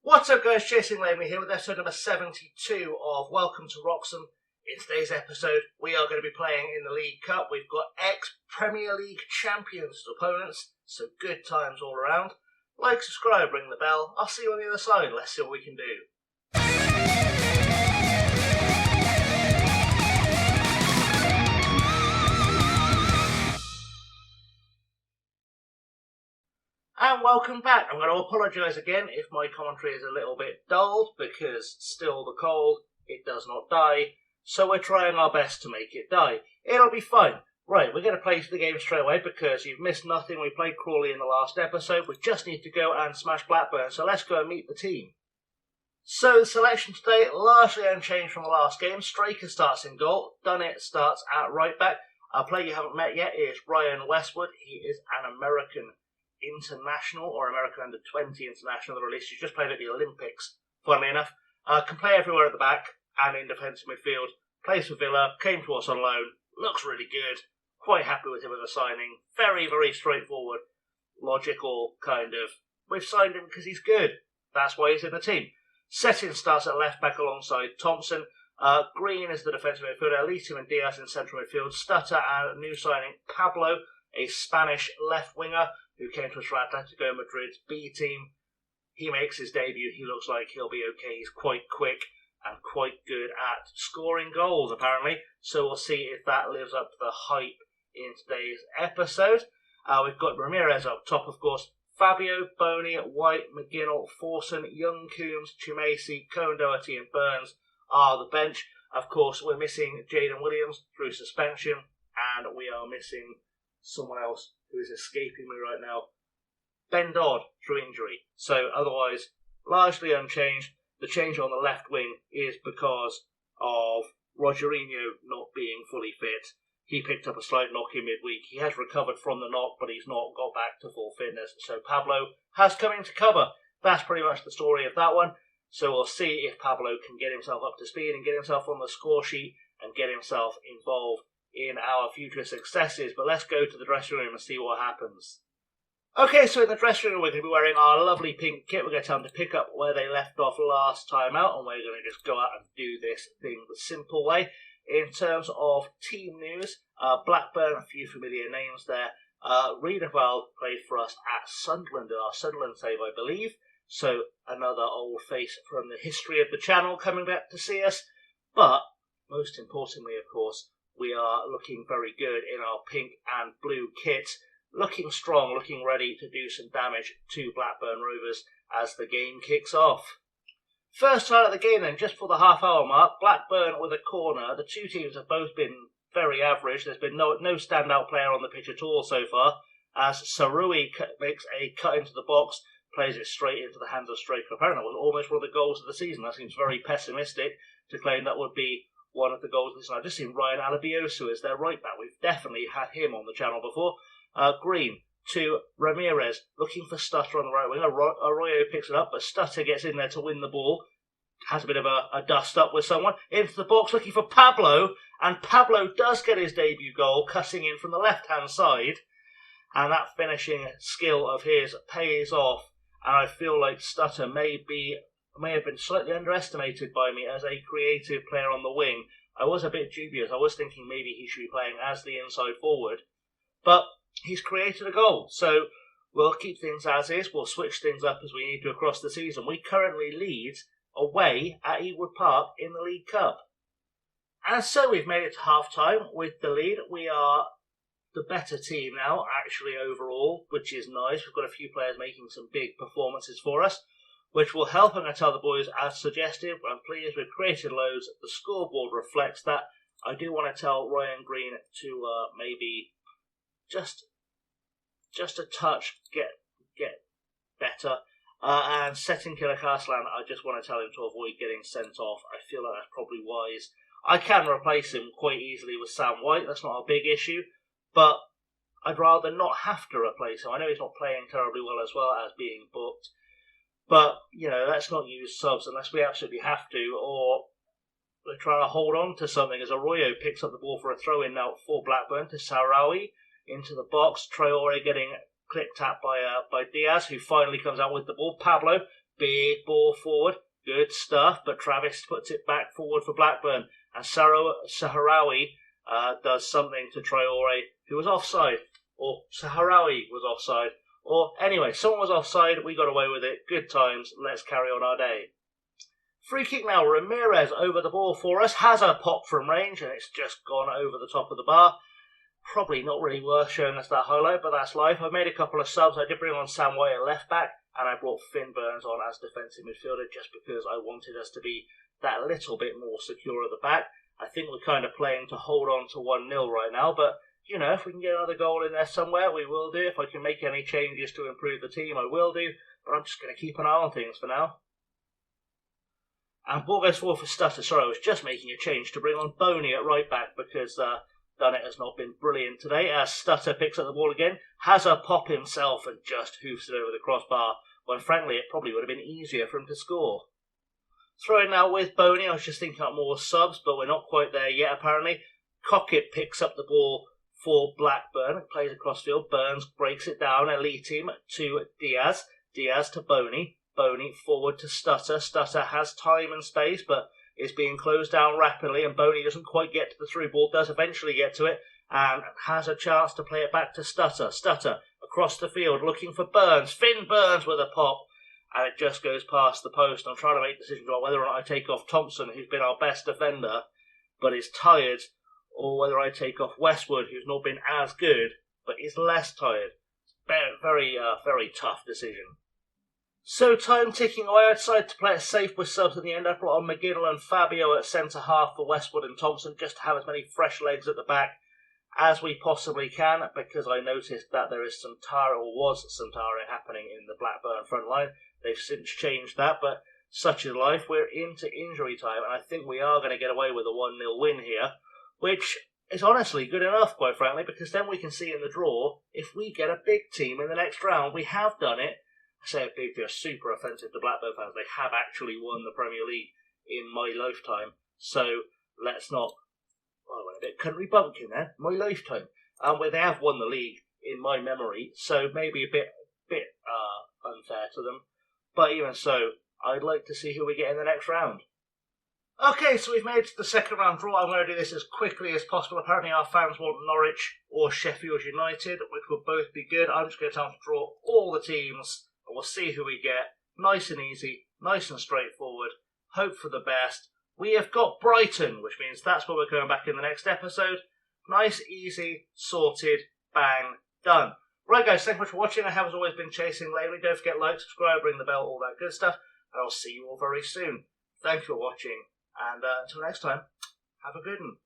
What's up guys, Chasing Lamey here with episode number 72 of Welcome to Wroxham. In today's episode we are going to be playing in the League Cup. We've got ex-Premier League champions as opponents, so good times all around. Like, subscribe, ring the bell. I'll see you on the other side. Let's see what we can do. And welcome back. I'm going to apologise again if my commentary is a little bit dull, because still the cold, it does not die, so we're trying our best to make it die. It'll be fine. Right, we're going to play the game straight away because you've missed nothing. We played Crawley in the last episode. We just need to go and smash Blackburn, so let's go and meet the team. So the selection today, largely unchanged from the last game. Straker starts in goal. Dunnett starts at right back. Our player you haven't met yet is Ryan Westwood. He is an American international, or American under-20 international, the release. He's just played at the Olympics, funnily enough. Can play everywhere at the back and in defensive midfield. Plays for Villa, came to us on loan, looks really good. Quite happy with him as a signing. Very, very straightforward, logical kind of. We've signed him because he's good. That's why he's in the team. Setting starts at left back alongside Thompson. Green is the defensive midfielder. Elliott and Diaz in central midfield. Stutter and new signing Pablo, a Spanish left winger who came to us from Atletico Madrid's B team. He makes his debut. He looks like he'll be okay. He's quite quick and quite good at scoring goals, apparently. So we'll see if that lives up to the hype in today's episode. We've got Ramirez up top, of course. Fabio, Boney, White, McGinnell, Forson, Young, Coombs, Chumacey, Cohen Doherty and Burns are the bench. Of course, we're missing Jaden Williams through suspension, and we are missing someone else who is escaping me right now. Ben Dodd through injury. So otherwise, largely unchanged. The change on the left wing is because of Rogerinho not being fully fit. He picked up a slight knock in midweek. He has recovered from the knock, but he's not got back to full fitness. So Pablo has come in to cover. That's pretty much the story of that one. So we'll see if Pablo can get himself up to speed and get himself on the score sheet and get himself involved in our future successes. But let's go to the dressing room and see what happens. Okay, so in the dressing room we're going to be wearing our lovely pink kit. We're going to tell them to pick up where they left off last time out, and we're going to just go out and do this thing the simple way. In terms of team news, Blackburn, a few familiar names there. Riedewald played for us at Sunderland in our Sunderland save, I believe. So another old face from the history of the channel coming back to see us. But most importantly, of course, we are looking very good in our pink and blue kit. Looking strong, looking ready to do some damage to Blackburn Rovers as the game kicks off. First time of the game then, just for the half-hour mark, Blackburn with a corner. The two teams have both been very average. There's been no standout player on the pitch at all so far, as Sarui makes a cut into the box, plays it straight into the hands of Straker. Apparently that was almost one of the goals of the season. That seems very pessimistic to claim that would be one of the goals of the season. I've just seen Ryan Alabiosu as their right back. We've definitely had him on the channel before. Green to Ramirez, looking for Stutter on the right wing. Arroyo picks it up, but Stutter gets in there to win the ball. Has a bit of a dust up with someone. Into the box, looking for Pablo, and Pablo does get his debut goal, cutting in from the left-hand side. And that finishing skill of his pays off. And I feel like Stutter may have been slightly underestimated by me as a creative player on the wing. I was a bit dubious. I was thinking maybe he should be playing as the inside forward. But he's created a goal, so we'll keep things as is. We'll switch things up as we need to across the season. We currently lead away at Ewood Park in the League Cup. And so we've made it to half-time with the lead. We are the better team now, actually, overall, which is nice. We've got a few players making some big performances for us, which will help. I'm going to tell the boys, as suggested, I'm pleased we've created loads. The scoreboard reflects that. I do want to tell Ryan Green to maybe just a touch get better. And setting Killer Castellan, I just want to tell him to avoid getting sent off. I feel like that's probably wise. I can replace him quite easily with Sam White. That's not a big issue. But I'd rather not have to replace him. I know he's not playing terribly well as well as being booked. But, you know, let's not use subs unless we absolutely have to, or we're trying to hold on to something as Arroyo picks up the ball for a throw-in now for Blackburn to Sarawi into the box. Traore getting clipped at by Diaz, who finally comes out with the ball. Pablo big ball forward, good stuff, but Travis puts it back forward for Blackburn, and Sahrawi does something to Traore, who was offside, or Sahrawi was offside, or anyway, someone was offside, we got away with it, good times, let's carry on our day. Free kick now, Ramirez over the ball for us, has a pop from range, and it's just gone over the top of the bar. Probably not really worth showing us that highlight, but that's life. I made a couple of subs. I did bring on Sam White at left back, and I brought Finn Burns on as defensive midfielder just because I wanted us to be that little bit more secure at the back. I think we're kind of playing to hold on to 1-0 right now, but you know, if we can get another goal in there somewhere, we will do. If I can make any changes to improve the team, I will do, but I'm just going to keep an eye on things for now. And ball goes forward for Stutter. Sorry, I was just making a change to bring on Boney at right back because Dunnett has not been brilliant today. As Stutter picks up the ball again, has a pop himself and just hoofs it over the crossbar, when frankly it probably would have been easier for him to score. Throwing now with Boney. I was just thinking up more subs, but we're not quite there yet apparently. Cockett picks up the ball for Blackburn, plays across field, Burns breaks it down, elite team to Diaz, Diaz to Boney, Boney forward to Stutter, Stutter has time and space but is being closed down rapidly, and Boney doesn't quite get to the through ball, does eventually get to it, and has a chance to play it back to Stutter, Stutter across the field looking for Burns, Finn Burns with a pop, and it just goes past the post. I'm trying to make decisions on whether or not I take off Thompson, who's been our best defender, but is tired, or whether I take off Westwood, who's not been as good, but is less tired. Very tough decision. So time ticking away. I decided to play it safe with subs in the end. I brought on McGinnell and Fabio at centre half for Westwood and Thompson, just to have as many fresh legs at the back as we possibly can, because I noticed that there is some tiring, or was some tiring happening in the Blackburn front line. They've since changed that, but such is life. We're into injury time, and I think we are going to get away with a 1-0 win here, which is honestly good enough, quite frankly, because then we can see in the draw, if we get a big team in the next round, we have done it. I say a big, they're super offensive to Blackburn fans. They have actually won the Premier League in my lifetime, so let's not, well, I went a bit country bumpkin there, my lifetime. Where they have won the league in my memory, so maybe a bit unfair to them. But even so, I'd like to see who we get in the next round. Okay, so we've made the second round draw. I'm going to do this as quickly as possible. Apparently our fans want Norwich or Sheffield United, which will both be good. I'm just going to tell them to draw all the teams, and we'll see who we get. Nice and easy, nice and straightforward. Hope for the best. We have got Brighton, which means that's where we're going back in the next episode. Nice, easy, sorted, bang, done. Right guys, thank you much for watching. I have as always been chasing lately. Don't forget like, subscribe, ring the bell, all that good stuff. And I'll see you all very soon. Thank you for watching. And until next time, have a good one.